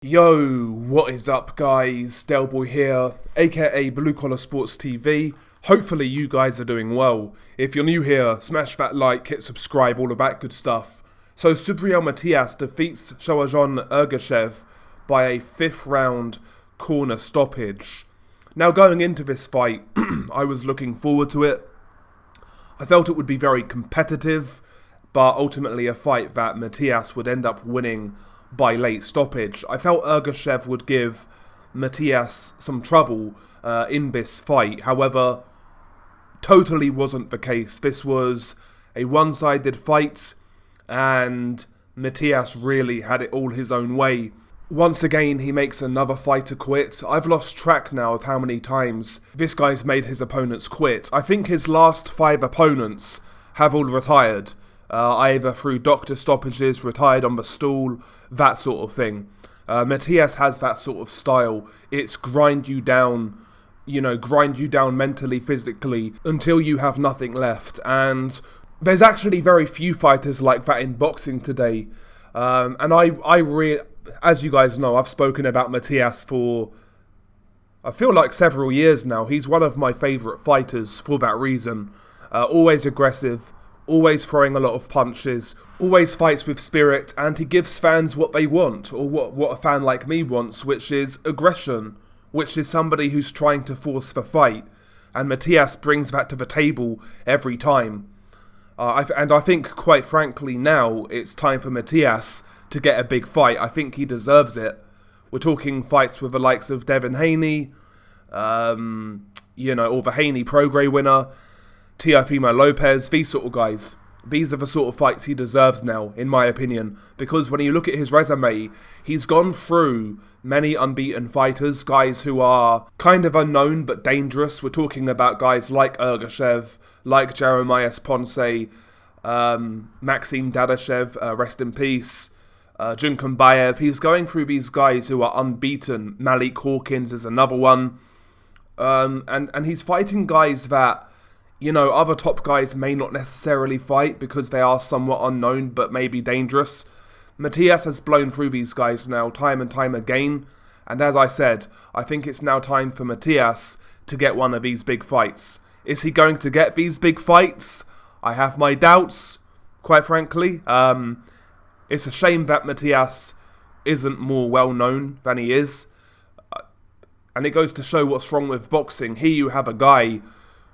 Yo, what is up guys, Delboy here, aka Blue Collar Sports TV. Hopefully you guys are doing well. If you're new here, smash that like, hit subscribe, all of that good stuff. So Subriel Matias defeats Shohjahon Ergashev by a 5th round corner stoppage. Now going into this fight, I was looking forward to it. I felt it would be very competitive, but ultimately a fight that Matias would end up winning by late stoppage. I felt Ergashev would give Matias some trouble in this fight. However, totally wasn't the case. This was a one-sided fight and Matias really had it all his own way. Once again, he makes another fighter quit. I've lost track now of how many times this guy's made his opponents quit. I think his last 5 opponents have all retired. Either through doctor stoppages, retired on the stool, that sort of thing. Matias has that sort of style. It's grind you down mentally, physically, until you have nothing left. And there's actually very few fighters like that in boxing today. As you guys know, I've spoken about Matias for, I feel like several years now. He's one of my favourite fighters for that reason. Always aggressive, always throwing a lot of punches, always fights with spirit, and he gives fans what they want, or what a fan like me wants, which is aggression, which is somebody who's trying to force the fight, and Matias brings that to the table every time. And I think, quite frankly, now it's time for Matias to get a big fight. I think he deserves it. We're talking fights with the likes of Devin Haney, or the Haney Prograis winner, Teofimo Lopez, these sort of guys. These are the sort of fights he deserves now, in my opinion. Because when you look at his resume, he's gone through many unbeaten fighters, guys who are kind of unknown but dangerous. We're talking about guys like Ergashev, like Jeremias Ponce, Maxim Dadashev, rest in peace, Junkumbayev. He's going through these guys who are unbeaten. Malik Hawkins is another one. And he's fighting guys that, other top guys may not necessarily fight because they are somewhat unknown but maybe dangerous. Matias has blown through these guys now time and time again. And as I said, I think it's now time for Matias to get one of these big fights. Is he going to get these big fights? I have my doubts, quite frankly. It's a shame that Matias isn't more well known than he is. And it goes to show what's wrong with boxing. Here you have a guy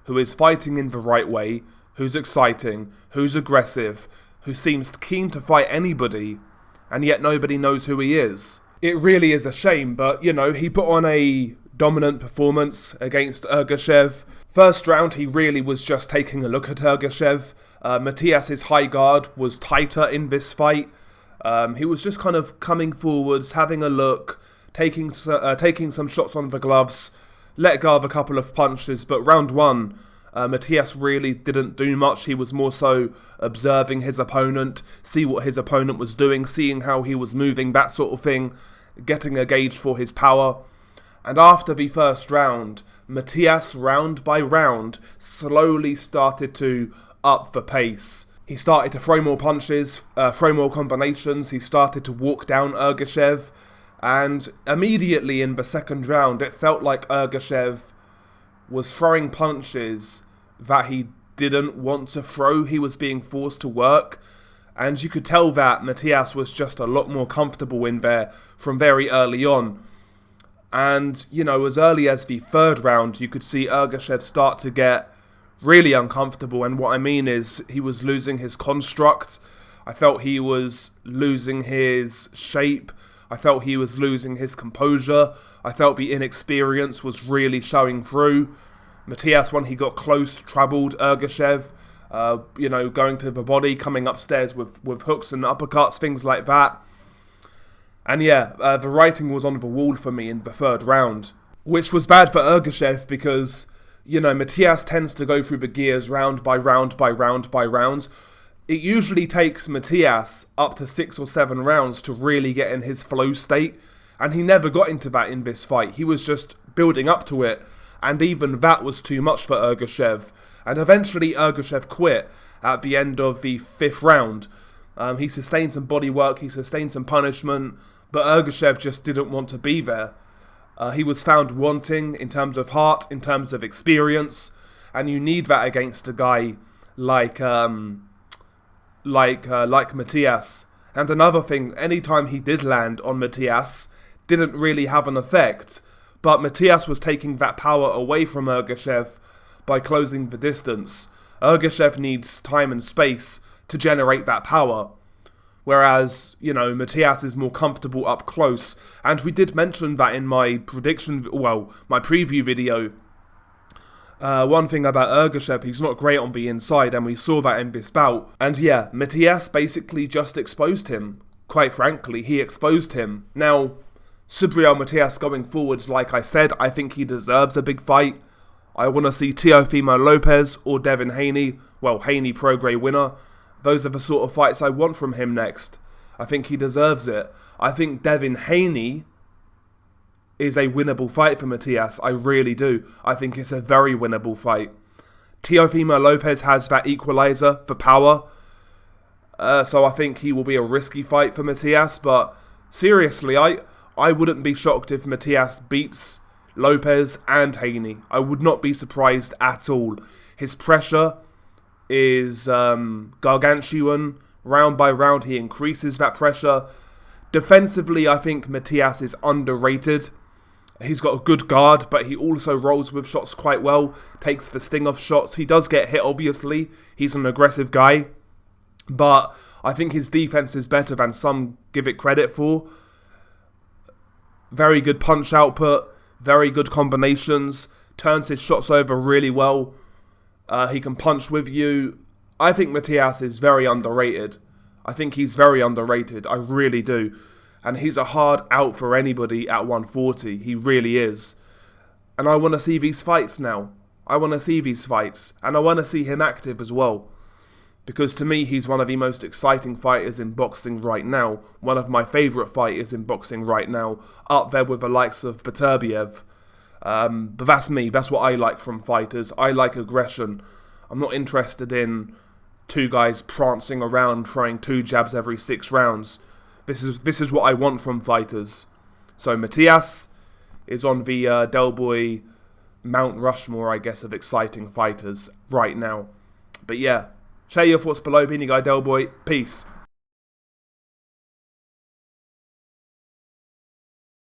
who is fighting in the right way, who's exciting, who's aggressive, who seems keen to fight anybody, and yet nobody knows who he is. It really is a shame, but, he put on a dominant performance against Ergashev. First round, he really was just taking a look at Ergashev. Matias's high guard was tighter in this fight. He was just kind of coming forwards, having a look, taking some shots on the gloves, let go of a couple of punches, but round 1, Matias really didn't do much. He was more so observing his opponent, see what his opponent was doing, seeing how he was moving, that sort of thing, getting a gauge for his power. And after the first round, Matias, round by round, slowly started to up the pace. He started to throw more punches, throw more combinations, he started to walk down Ergashev. And immediately in the second round, it felt like Ergashev was throwing punches that he didn't want to throw. He was being forced to work. And you could tell that Matias was just a lot more comfortable in there from very early on. And, as early as the third round, you could see Ergashev start to get really uncomfortable. And what I mean is he was losing his construct. I felt he was losing his shape. I felt he was losing his composure. I felt the inexperience was really showing through. Matias, when he got close, troubled Ergashev, going to the body, coming upstairs with hooks and uppercuts, things like that. And the writing was on the wall for me in the third round, which was bad for Ergashev because, Matias tends to go through the gears round by round by round by round. It usually takes Matias up to 6 or 7 rounds to really get in his flow state, and he never got into that in this fight. He was just building up to it, and even that was too much for Ergashev. And eventually Ergashev quit at the end of the 5th round. He sustained some body work, he sustained some punishment, but Ergashev just didn't want to be there. He was found wanting in terms of heart, in terms of experience, and you need that against a guy like Matias. And another thing, anytime he did land on Matias, didn't really have an effect. But Matias was taking that power away from Ergashev by closing the distance. Ergashev needs time and space to generate that power. Whereas, Matias is more comfortable up close. And we did mention that in my my preview video. One thing about Ergashev, he's not great on the inside, and we saw that in this bout. And yeah, Matias basically just exposed him. Quite frankly, he exposed him. Now, Subriel Matias going forwards, like I said, I think he deserves a big fight. I want to see Teofimo Lopez or Devin Haney. Well, Haney pro-grade winner. Those are the sort of fights I want from him next. I think he deserves it. I think Devin Haney is a winnable fight for Matias. I really do. I think it's a very winnable fight. Teofimo Lopez has that equalizer for power. So I think he will be a risky fight for Matias. But seriously, I wouldn't be shocked if Matias beats Lopez and Haney. I would not be surprised at all. His pressure is gargantuan. Round by round, he increases that pressure. Defensively, I think Matias is underrated. He's got a good guard, but he also rolls with shots quite well. Takes the sting off shots. He does get hit, obviously. He's an aggressive guy. But I think his defense is better than some give it credit for. Very good punch output. Very good combinations. Turns his shots over really well. He can punch with you. I think Matias is very underrated. I think he's very underrated. I really do. And he's a hard out for anybody at 140. He really is. And I want to see these fights now. I want to see these fights. And I want to see him active as well. Because to me, he's one of the most exciting fighters in boxing right now. One of my favourite fighters in boxing right now. Up there with the likes of Beterbiev. But that's me. That's what I like from fighters. I like aggression. I'm not interested in two guys prancing around throwing 2 jabs every 6 rounds. This is what I want from fighters. So Matias is on the Del Boy Mount Rushmore, I guess, of exciting fighters right now. But yeah, share your thoughts below. Beanie Guy Del Boy. Peace.